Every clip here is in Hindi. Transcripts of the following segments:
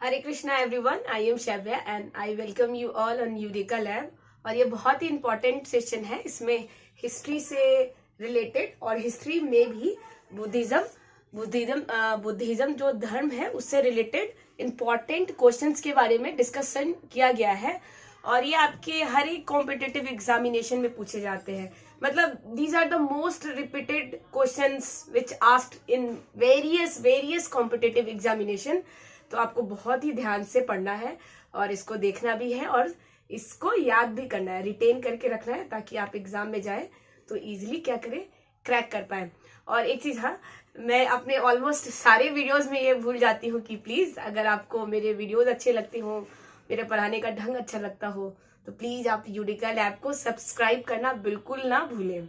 Hare Krishna everyone, I am Shaivya and I welcome you all on eureka lab. और ये बहुत ही इम्पोर्टेंट सेशन है। इसमें हिस्ट्री से रिलेटेड और हिस्ट्री में भी बुद्धिज्म जो धर्म है उससे रिलेटेड इम्पोर्टेंट क्वेश्चंस के बारे में डिस्कशन किया गया है। और ये आपके हर एक कॉम्पिटिटिव एग्जामिनेशन में पूछे जाते हैं। मतलब these are the most repeated questions which asked in various competitive examination. तो आपको बहुत ही ध्यान से पढ़ना है और इसको देखना भी है और इसको याद भी करना है, रिटेन करके रखना है, ताकि आप एग्जाम में जाए तो इजीली क्या करें, क्रैक कर पाए। और एक चीज, हाँ, मैं अपने ऑलमोस्ट सारे वीडियोस में ये भूल जाती हूँ कि प्लीज अगर आपको मेरे वीडियोस अच्छे लगते हो, मेरे पढ़ाने का ढंग अच्छा लगता हो, तो प्लीज आप यूरेका लैब को सब्सक्राइब करना बिल्कुल ना भूलें।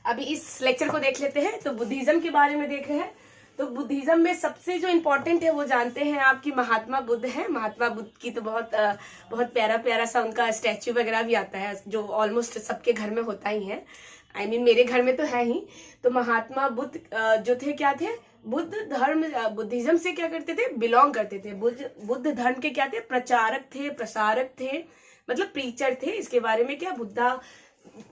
अभी इस लेक्चर को देख लेते हैं। तो बुद्धिज्म के बारे में देख रहे हैं। तो बुद्धिज्म में सबसे जो इम्पोर्टेंट है वो जानते हैं आपकी महात्मा बुद्ध है। महात्मा बुद्ध की तो बहुत प्यारा प्यारा सा उनका स्टैच्यू वगैरह भी आता है, जो ऑलमोस्ट सबके घर में होता ही है। I mean, मेरे घर में तो है ही। तो महात्मा बुद्ध जो थे, क्या थे, बुद्धिज्म से क्या करते थे, बिलोंग करते थे। बुद्ध धर्म के क्या थे, प्रचारक थे, प्रसारक थे, मतलब प्रीचर थे। इसके बारे में क्या, बुद्धा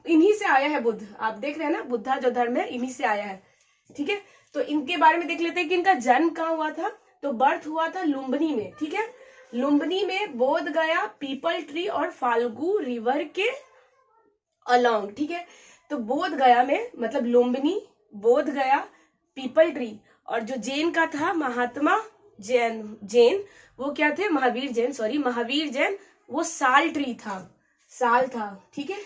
इन्हीं से आया है। बुद्ध आप देख रहे हैं ना, बुद्धा जो धर्म है इन्हीं से आया है। ठीक है, तो इनके बारे में देख लेते हैं कि इनका जन्म कहाँ हुआ था। तो बर्थ हुआ था लुम्बिनी में। ठीक है, लुम्बिनी में बोध गया, पीपल ट्री और फाल्गु रिवर के अलोंग। ठीक है, तो बोध गया में मतलब लुम्बिनी, बोध गया, पीपल ट्री, और जो जैन का था महात्मा जैन वो क्या थे, महावीर जैन, वो साल ट्री था, साल था। ठीक है,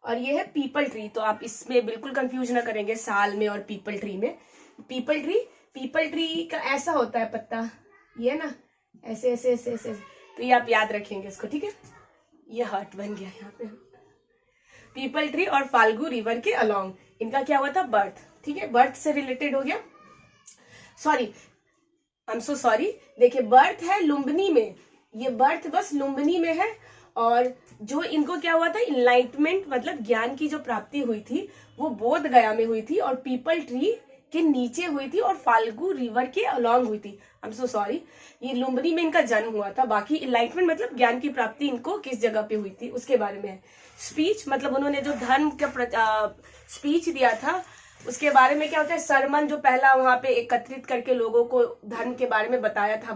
और ये है पीपल ट्री। तो आप इसमें बिल्कुल कंफ्यूज ना करेंगे साल में और पीपल ट्री में। पीपल ट्री का ऐसा होता है पत्ता, ये ना ऐसे ऐसे ऐसे ऐसे, तो ये आप याद रखेंगे इसको। ठीक है, ये हार्ट बन गया यहाँ पे। पीपल ट्री और फाल्गु रिवर के अलोंग इनका क्या हुआ था, बर्थ। ठीक है, बर्थ से रिलेटेड हो गया। I am so sorry. देखिए, बर्थ है लुम्बिनी में, ये बर्थ बस लुम्बिनी में है। और जो इनको क्या हुआ था, इनलाइटमेंट मतलब ज्ञान की जो प्राप्ति हुई थी वो बोध गया में हुई थी और पीपल ट्री के नीचे हुई थी और फाल्गु रिवर के अलोंग हुई थी। आई एम सो सॉरी, ये लुम्बिनी में इनका जन्म हुआ था। बाकी इनलाइटमेंट मतलब ज्ञान की प्राप्ति इनको किस जगह पे हुई थी उसके बारे में है। स्पीच मतलब उन्होंने जो धर्म का स्पीच दिया था उसके बारे में क्या होता है, सरमन जो पहला वहां पे एकत्रित करके लोगों को धर्म के बारे में बताया था,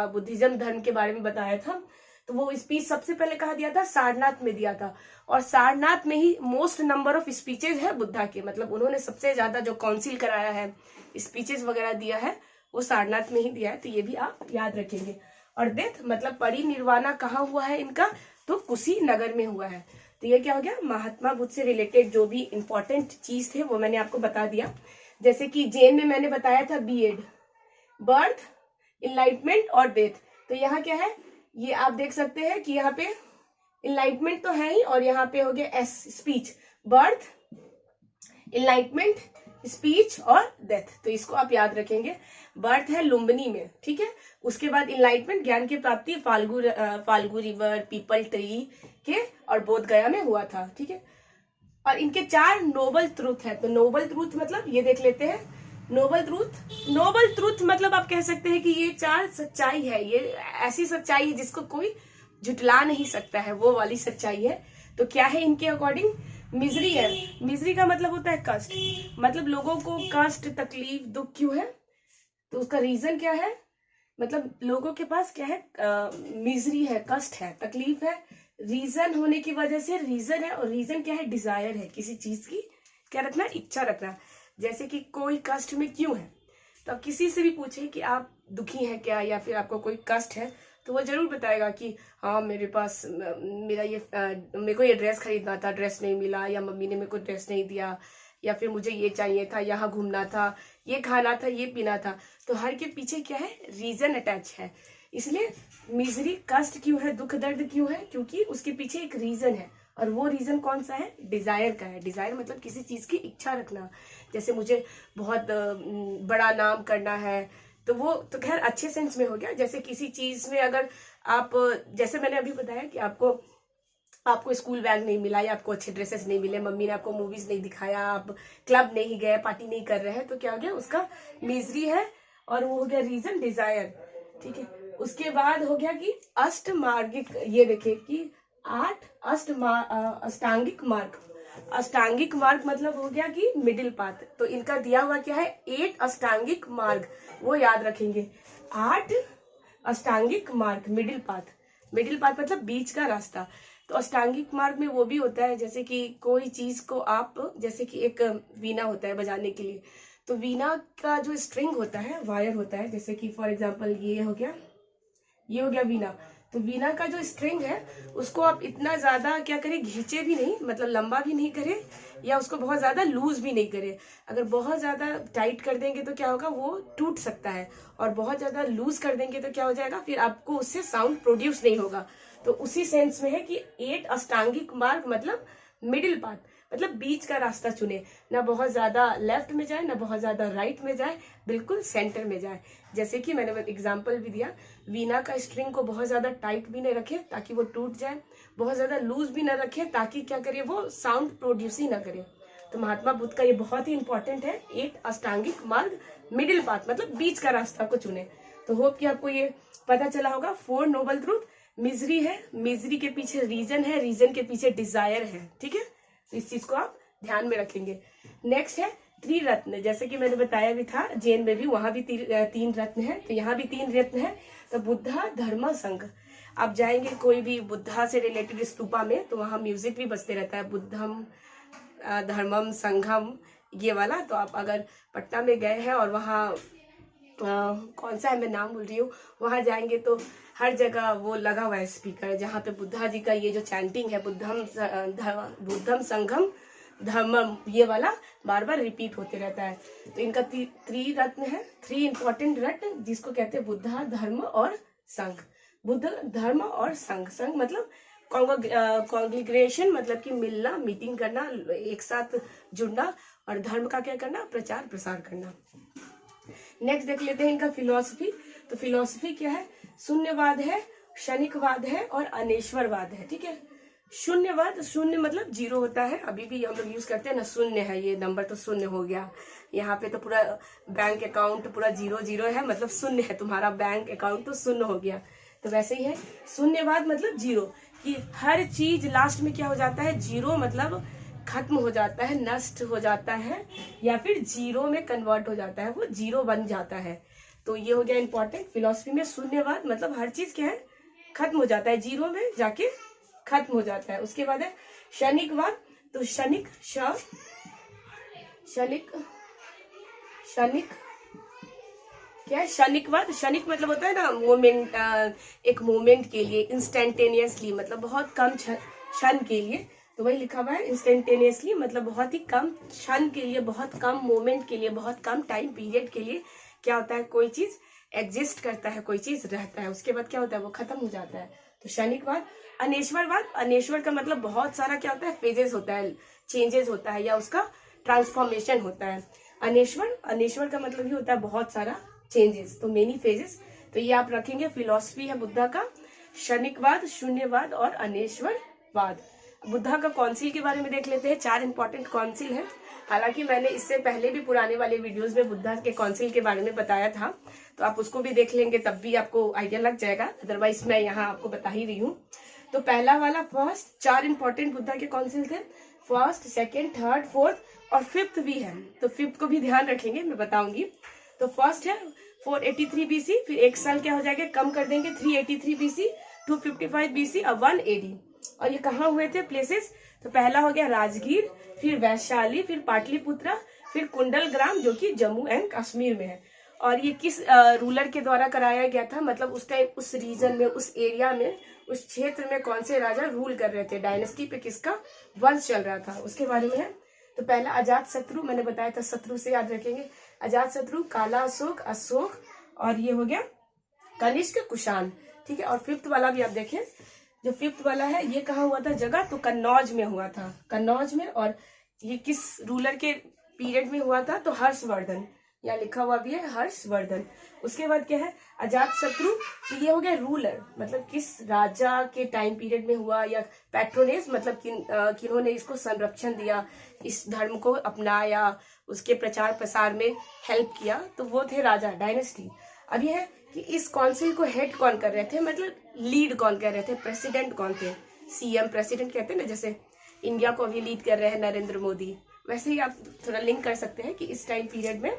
बुद्धिज्म धर्म के बारे में बताया था। तो वो स्पीच सबसे पहले कहा दिया था, सारनाथ में दिया था। और सारनाथ में ही मोस्ट नंबर ऑफ स्पीचेज है बुद्धा के, मतलब उन्होंने सबसे ज्यादा जो काउंसिल कराया है, स्पीचेस वगैरह दिया है, वो सारनाथ में ही दिया है। तो ये भी आप याद रखेंगे। और डेथ मतलब परिनिर्वाणा कहाँ हुआ है इनका, तो कुशीनगर में हुआ है। तो ये क्या हो गया, महात्मा बुद्ध से रिलेटेड जो भी इंपॉर्टेंट चीज थे वो मैंने आपको बता दिया। जैसे कि जैन में मैंने बताया था बीएड, बर्थ, इनलाइटमेंट और डेथ। तो यहाँ क्या है, ये आप देख सकते हैं कि यहाँ पे इनलाइटमेंट तो है ही, और यहाँ पे हो गया S, speech, birth, enlightenment, speech और डेथ। तो इसको आप याद रखेंगे। बर्थ है लुम्बिनी में, ठीक है, उसके बाद इनलाइटमेंट ज्ञान की प्राप्ति फाल्गु रिवर, पीपल ट्री के और बोध गया में हुआ था। ठीक है, और इनके 4 नोबल ट्रूथ है। तो नोबल ट्रूथ मतलब ये देख लेते हैं। नोबल ट्रूथ मतलब आप कह सकते हैं कि ये 4 सच्चाई है, ये ऐसी सच्चाई है जिसको कोई झुटला नहीं सकता है, वो वाली सच्चाई है। तो क्या है इनके अकॉर्डिंग, मिजरी है। मिजरी का मतलब होता है कष्ट, मतलब लोगों को कष्ट, तकलीफ, दुख क्यों है, तो उसका रीजन क्या है, मतलब लोगों के पास क्या है, मिजरी है, कष्ट है, तकलीफ है। रीजन होने की वजह से रीजन है, और रीजन क्या है, डिजायर है, किसी चीज की क्या रखना, इच्छा रखना। जैसे कि कोई कष्ट में क्यों है, तो आप किसी से भी पूछे कि आप दुखी हैं क्या, या फिर आपको कोई कष्ट है, तो वो जरूर बताएगा कि हाँ मेरे पास मेरे को ये ड्रेस खरीदना था, ड्रेस नहीं मिला, या मम्मी ने मेरे को ड्रेस नहीं दिया, या फिर मुझे ये चाहिए था, यहाँ घूमना था, ये खाना था, ये पीना था। तो हर के पीछे क्या है, रीजन अटैच है। इसलिए मिजरी, कष्ट क्यों है, दुख दर्द क्यों है, क्योंकि उसके पीछे एक रीजन है। और वो रीजन कौन सा है, डिजायर का है। डिजायर मतलब किसी चीज की इच्छा रखना। जैसे मुझे बहुत बड़ा नाम करना है, तो वो तो खैर अच्छे सेंस में हो गया। जैसे किसी चीज में अगर आप, जैसे मैंने अभी बताया कि आपको स्कूल बैग नहीं मिला, या आपको अच्छे ड्रेसेस नहीं मिले, मम्मी ने आपको मूवीज नहीं दिखाया, आप क्लब नहीं गए, पार्टी नहीं कर रहे हैं, तो क्या हो गया, उसका मिजरी है। और वो हो गया रीजन, डिजायर। ठीक है, उसके बाद हो गया कि अष्टमार्गिक, ये देखिए कि 8 अष्टांगिक मार्ग। अष्टांगिक मार्ग मतलब हो गया कि मिडिल पाथ। तो इनका दिया हुआ क्या है, 8 अष्टांगिक मार्ग, वो याद रखेंगे। 8 अष्टांगिक मार्ग, मिडिल पाथ। मिडिल पाथ मतलब बीच का रास्ता। तो अष्टांगिक मार्ग में वो भी होता है जैसे कि कोई चीज को आप, जैसे कि एक वीणा होता है बजाने के लिए, तो वीणा का जो स्ट्रिंग होता है, वायर होता है, जैसे कि फॉर एग्जांपल ये हो गया वीणा। तो वीणा का जो स्ट्रिंग है उसको आप इतना ज्यादा क्या करें, घींचे भी नहीं, मतलब लंबा भी नहीं करें या उसको बहुत ज्यादा लूज भी नहीं करें। अगर बहुत ज्यादा टाइट कर देंगे तो क्या होगा, वो टूट सकता है, और बहुत ज्यादा लूज कर देंगे तो क्या हो जाएगा, फिर आपको उससे साउंड प्रोड्यूस नहीं होगा। तो उसी सेंस में है कि 8 अष्टांगिक मार्ग मतलब मिडिल पाथ, मतलब बीच का रास्ता चुने, ना बहुत ज्यादा लेफ्ट में जाए ना बहुत ज्यादा राइट में जाए, बिल्कुल सेंटर में जाए। जैसे कि मैंने एग्जांपल भी दिया, वीणा का स्ट्रिंग को बहुत ज्यादा टाइट भी नहीं रखे ताकि वो टूट जाए, बहुत ज्यादा लूज भी ना रखे ताकि क्या करे, वो साउंड प्रोड्यूस ही ना करे। तो महात्मा बुद्ध का ये बहुत ही इंपॉर्टेंट है, 8 अष्टांगिक मार्ग मिडिल पाथ मतलब बीच का रास्ता को चुने। तो होप कि आपको ये पता चला होगा। 4 नोबल ट्रूथ, मिजरी है, मिजरी के पीछे रीजन है, रीजन के पीछे डिजायर है, ठीक है। तो इस चीज को आप ध्यान में रखेंगे। नेक्स्ट है त्रिरत्न, जैसे कि मैंने बताया भी था, जैन में भी वहां भी 3 रत्न है, तो यहाँ भी 3 रत्न है। तो बुद्धा धर्म संघ, आप जाएंगे कोई भी बुद्धा से रिलेटेड स्तूपा में तो वहां म्यूजिक भी बजते रहता है, बुद्धम धर्मम संघम, ये वाला। तो आप अगर पटना में गए हैं और वहाँ कौन सा है, मैं नाम भूल रही हूँ, वहां जाएंगे तो हर जगह वो लगा हुआ है स्पीकर, जहाँ पे बुद्धा जी का ये जो चैंटिंग है, बुद्धम संघम धर्मम, ये वाला बार बार रिपीट होते रहता है। तो इनका 3 रत्न है, 3 इंपॉर्टेंट रत्न, जिसको कहते हैं बुद्धा, धर्म और संघ। बुद्ध, धर्म और संघ। संघ मतलब कॉन्ग्रीगेशन, मतलब कि मिलना, मीटिंग करना, एक साथ जुड़ना, और धर्म का क्या करना, प्रचार प्रसार करना। नेक्स्ट देख लेते हैं इनका फिलॉसफी। तो फिलॉसफी क्या है, शून्यवाद है, क्षणिकवाद है और अनेश्वरवाद है, ठीक है। शून्यवाद, शून्य मतलब जीरो होता है, अभी भी हम लोग यूज करते हैं ना, शून्य है, ये नंबर तो शून्य हो गया, यहाँ पे तो पूरा बैंक अकाउंट पूरा 0 है, मतलब शून्य है, तुम्हारा बैंक अकाउंट तो शून्य हो गया। तो वैसे ही है शून्यवाद मतलब जीरो, कि हर चीज लास्ट में क्या हो जाता है, जीरो, मतलब खत्म हो जाता है, नष्ट हो जाता है, या फिर जीरो में कन्वर्ट हो जाता है, वो जीरो बन जाता है। तो ये हो गया इंपॉर्टेंट फिलॉसफी में। शून्यवाद मतलब हर चीज क्या है, खत्म हो जाता है, जीरो में जाके खत्म हो जाता है। उसके बाद है क्षणिकवाद। तो क्षणिक क्या है, क्षणिकवाद, क्षणिक मतलब होता है ना मोमेंट, एक मोमेंट के लिए, इंस्टेंटेनियसली, मतलब बहुत कम क्षण के लिए। तो वही लिखा हुआ है इंस्टेंटेनियसली, मतलब बहुत ही कम क्षण के लिए, बहुत कम मोमेंट के लिए, बहुत कम टाइम पीरियड के लिए क्या होता है, कोई चीज एग्जिस्ट करता है, कोई चीज रहता है, उसके बाद क्या होता है, वो खत्म हो जाता है। तो क्षणिकवाद। अनेश्वरवाद, अनेश्वर का मतलब बहुत सारा क्या होता है, फेजेस होता है, चेंजेस होता है, या उसका ट्रांसफॉर्मेशन होता है। अनेश्वर का मतलब ही होता है बहुत सारा चेंजेस, तो मेनी फेजेस। तो ये आप रखेंगे, फिलॉसफी है बुद्धा का, क्षणिकवाद, शून्यवाद और अनेश्वरवाद। बुद्धा का काउंसिल के बारे में देख लेते हैं। 4 इंपॉर्टेंट काउंसिल है। हालांकि मैंने इससे पहले भी पुराने वाले वीडियोस में बुद्धा के काउंसिल के बारे में बताया था, तो आप उसको भी देख लेंगे, तब भी आपको आइडिया लग जाएगा, अदरवाइज मैं यहाँ आपको बता ही रही हूँ। तो पहला वाला फर्स्ट, 4 इंपॉर्टेंट बुद्धा के काउंसिल थे, फर्स्ट, सेकेंड, थर्ड, फोर्थ और 5th भी है। तो 5th को भी ध्यान रखेंगे, मैं बताऊंगी। तो फर्स्ट है 483 BC, फिर एक साल क्या हो जाएगा, कम कर देंगे, 383 BC, 255 BC और 1 AD। और ये कहाँ हुए थे प्लेसेस, तो पहला हो गया राजगीर, फिर वैशाली, फिर पाटलिपुत्रा, फिर कुंडलग्राम जो कि जम्मू एंड कश्मीर में है। और ये किस रूलर के द्वारा कराया गया था, मतलब उस टाइम उस रीजन में, उस एरिया में, उस क्षेत्र में कौन से राजा रूल कर रहे थे, डायनेस्टी पे किसका वंश चल रहा था, उसके बारे में है। तो पहला अजात शत्रु, मैंने बताया था, शत्रु से याद रखेंगे, अजात शत्रु, काला अशोक, अशोक, और ये हो गया कनिष्क, कुषाण, ठीक है। और 5th वाला भी आप देखें, जो 5th वाला है ये कहाँ हुआ था जगह, तो कन्नौज में हुआ था, कन्नौज में। और ये किस रूलर के पीरियड में हुआ था, तो हर्षवर्धन, यहाँ लिखा हुआ भी है हर्षवर्धन। उसके बाद क्या है, अजात शत्रु, तो ये हो गया रूलर, मतलब किस राजा के टाइम पीरियड में हुआ, या पैट्रोनेज मतलब किन्होंने इसको संरक्षण दिया, इस धर्म को अपनाया, उसके प्रचार प्रसार में हेल्प किया, तो वो थे राजा, डायनेस्टी। अब ये है कि इस काउंसिल को हेड कौन कर रहे थे, मतलब लीड कौन कर रहे थे, प्रेसिडेंट कौन थे। सीएम प्रेसिडेंट कहते हैं ना, जैसे इंडिया को अभी लीड कर रहे हैं नरेंद्र मोदी, वैसे ही आप थोड़ा लिंक कर सकते हैं कि इस टाइम पीरियड में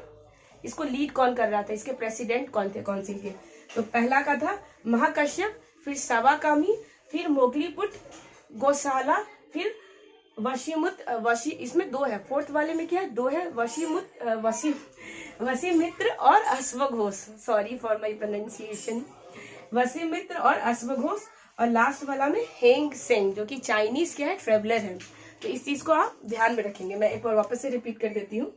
इसको लीड कौन कर रहा था, इसके प्रेसिडेंट कौन थे काउंसिल के। तो पहला का था महाकश्यप, फिर सवाकामी, फिर मोगलीपुट गोशाला, फिर वशी, इसमें दो है, फोर्थ वाले में क्या है, दो है, वसीमित्र और अश्वघोष, सॉरी फॉर माय प्रोनाउंसिएशन, वसीमित्र और अश्वघोष, और लास्ट वाला में हेंग सेंग, जो कि चाइनीज क्या है, ट्रेवलर है। तो इस चीज को आप ध्यान में रखेंगे। मैं एक बार वापस से रिपीट कर देती हूँ।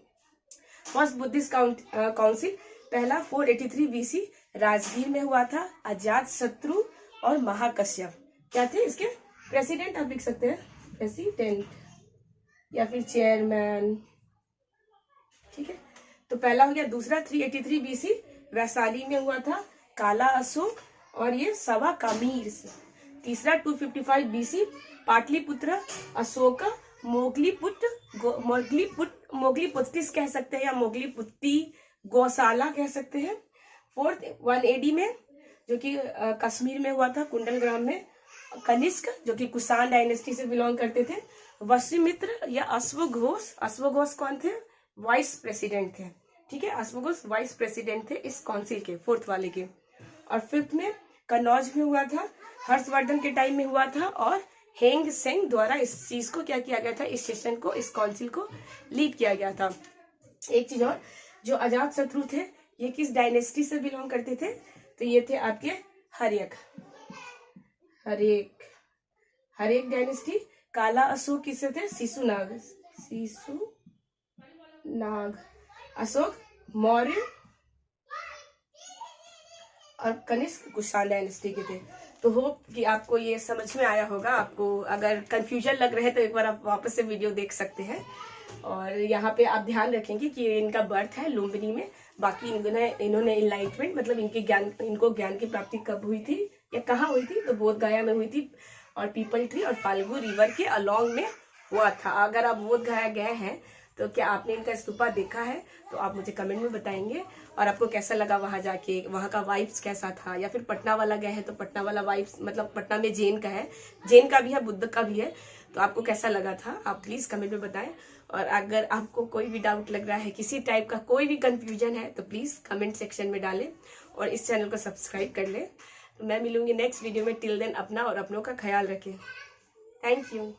फर्स्ट बुद्धिस्ट काउंसिल पहला 483 बीसी राजगीर में हुआ था। अजात शत्रु और महाकश्यप क्या थे इसके प्रेसिडेंट, आप लिख सकते हैं प्रेसिडेंट या फिर चेयरमैन, ठीक है। तो पहला हो गया। दूसरा 383 बीसी वैशाली में हुआ था, काला अशोक और ये सवा कामीर। तीसरा 255 बीसी पाटलिपुत्र, अशोक, मोगलीपुत्तिस कह सकते हैं या मोगलीपुत्ती, गौशाला कह सकते हैं। फोर्थ 180 में जो कि कश्मीर में हुआ था, कुंडलग्राम में, कनिष्क जो कि कुषाण डायनेस्टी से बिलोंग करते थे। वशिमित्र या अश्वघोष, अश्वघोष कौन थे, वाइस प्रेसिडेंट थे, ठीक है। अश्वघोष वाइस प्रेसिडेंट थे इस काउंसिल के, फोर्थ वाले के। और फिफ्थ में कन्नौज में हुआ था, हर्षवर्धन के टाइम में हुआ था, और हेंग सेंग द्वारा इस चीज को क्या किया गया था, इस सेशन को, इस काउंसिल को लीड किया गया था। एक चीज और, जो अजात शत्रु थे ये किस डायनेस्टी से बिलोंग करते थे, तो ये थे आपके हरेक डायनेस्टी। काला अशोक किससे थे, शिशुनाग, अशोक मौर्य, और कनिष्क कुषाण डायनेस्टी के थे। तो होप कि आपको ये समझ में आया होगा। आपको अगर कंफ्यूजन लग रहे तो एक बार आप वापस से वीडियो देख सकते हैं। और यहाँ पे आप ध्यान रखेंगे कि इनका बर्थ है लुम्बिनी में। बाकी इन्होंने इनलाइटमेंट मतलब इनको ज्ञान की प्राप्ति कब हुई थी या कहाँ हुई थी, तो बोध गया में हुई थी, और पीपल ट्री और फाल्गु रिवर के अलॉन्ग में हुआ था। अगर आप बोध गया गए हैं तो क्या आपने इनका स्तूपा देखा है, तो आप मुझे कमेंट में बताएंगे। और आपको कैसा लगा वहां जाके, वहां का वाइब्स कैसा था, या फिर पटना वाला गए हैं तो पटना वाला वाइब्स, मतलब पटना में जैन का है, जैन का भी है, बुद्ध का भी है, तो आपको कैसा लगा था आप प्लीज कमेंट में बताएं। और अगर आपको कोई भी डाउट लग रहा है, किसी टाइप का कोई भी कंफ्यूजन है, तो प्लीज कमेंट सेक्शन में डालें और इस चैनल को सब्सक्राइब कर लें। तो मैं मिलूंगी नेक्स्ट वीडियो में। टिल देन अपना और अपनों का ख्याल रखें। Thank you.